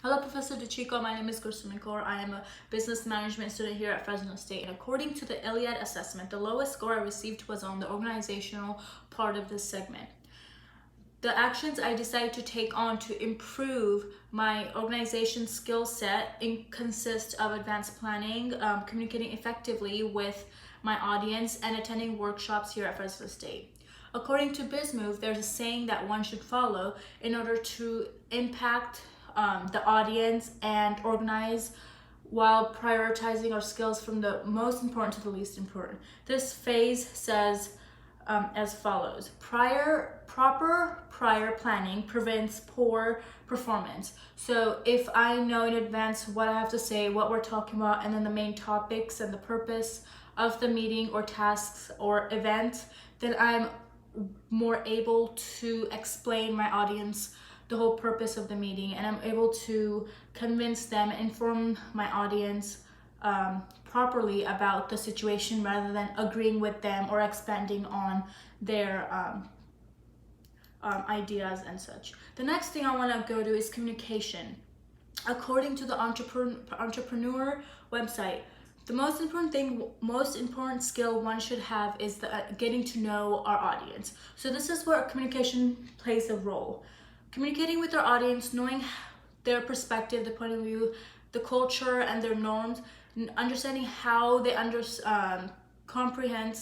Hello, Professor DeChico. My name is Kaur. I am a business management student here at Fresno State. And according to the Iliad assessment, the lowest score I received was on the organizational part of this segment. The actions I decided to take on to improve my organization skill set consist of advanced planning, communicating effectively with my audience, and attending workshops here at Fresno State. According to BizMove, there's a saying that one should follow in order to impact the audience and organize while prioritizing our skills from the most important to the least important. This phase says as follows: proper prior planning prevents poor performance. So if I know in advance what I have to say, what we're talking about, and then the main topics and the purpose of the meeting or tasks or event, then I'm more able to explain my audience the whole purpose of the meeting, and I'm able to convince them, inform my audience properly about the situation rather than agreeing with them or expanding on their ideas and such. The next thing I want to go to is communication. According to the entrepreneur website, the most important skill one should have is getting to know our audience. So this is where communication plays a role. Communicating with our audience, knowing their perspective, the point of view, the culture, and their norms, understanding how they comprehend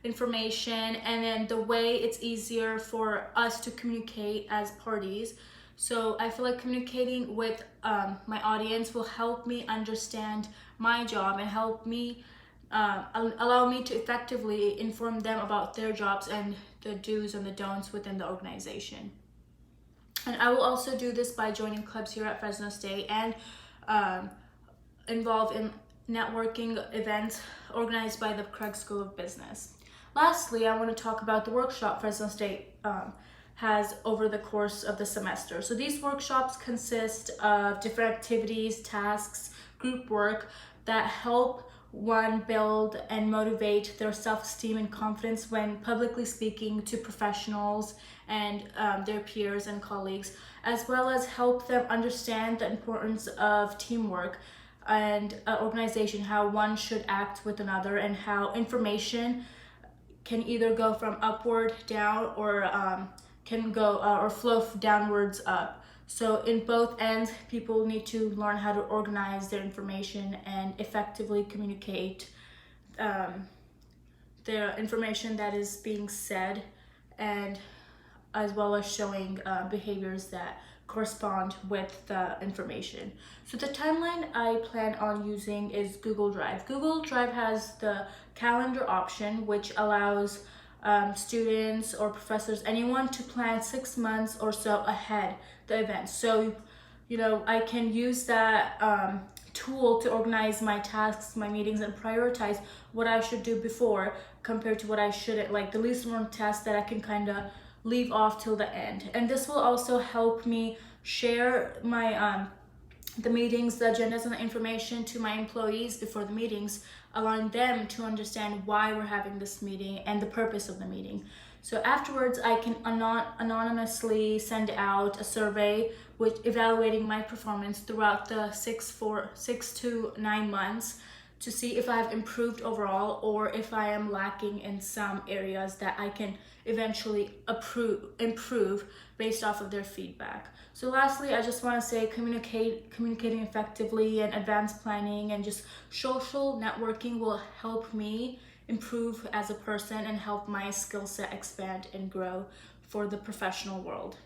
information, and then the way it's easier for us to communicate as parties. So I feel like communicating with my audience will help me understand my job and help me allow me to effectively inform them about their jobs and the do's and the don'ts within the organization. And I will also do this by joining clubs here at Fresno State and involved in networking events organized by the Craig School of Business. Lastly, I want to talk about the workshop Fresno State has over the course of the semester. So these workshops consist of different activities, tasks, group work that help one build and motivate their self-esteem and confidence when publicly speaking to professionals and their peers and colleagues, as well as help them understand the importance of teamwork and organization, how one should act with another, and how information can either go from upward down or can go or flow downwards up. So in both ends, people need to learn how to organize their information and effectively communicate their information that is being said, and as well as showing behaviors that correspond with the information. So the timeline I plan on using is Google Drive. Google Drive has the calendar option, which allows students or professors, anyone, to plan 6 months or so ahead the event. So, I can use that tool to organize my tasks, my meetings, and prioritize what I should do before compared to what I shouldn't, like the least important tasks that I can kind of leave off till the end. And this will also help me share my the meetings, the agendas, and the information to my employees before the meetings, allowing them to understand why we're having this meeting and the purpose of the meeting. So afterwards, I can anonymously send out a survey with evaluating my performance throughout the 6 to 9 months to see if I have improved overall or if I am lacking in some areas that I can eventually improve based off of their feedback. So lastly, I just want to say communicating effectively and advanced planning and just social networking will help me improve as a person and help my skill set expand and grow for the professional world.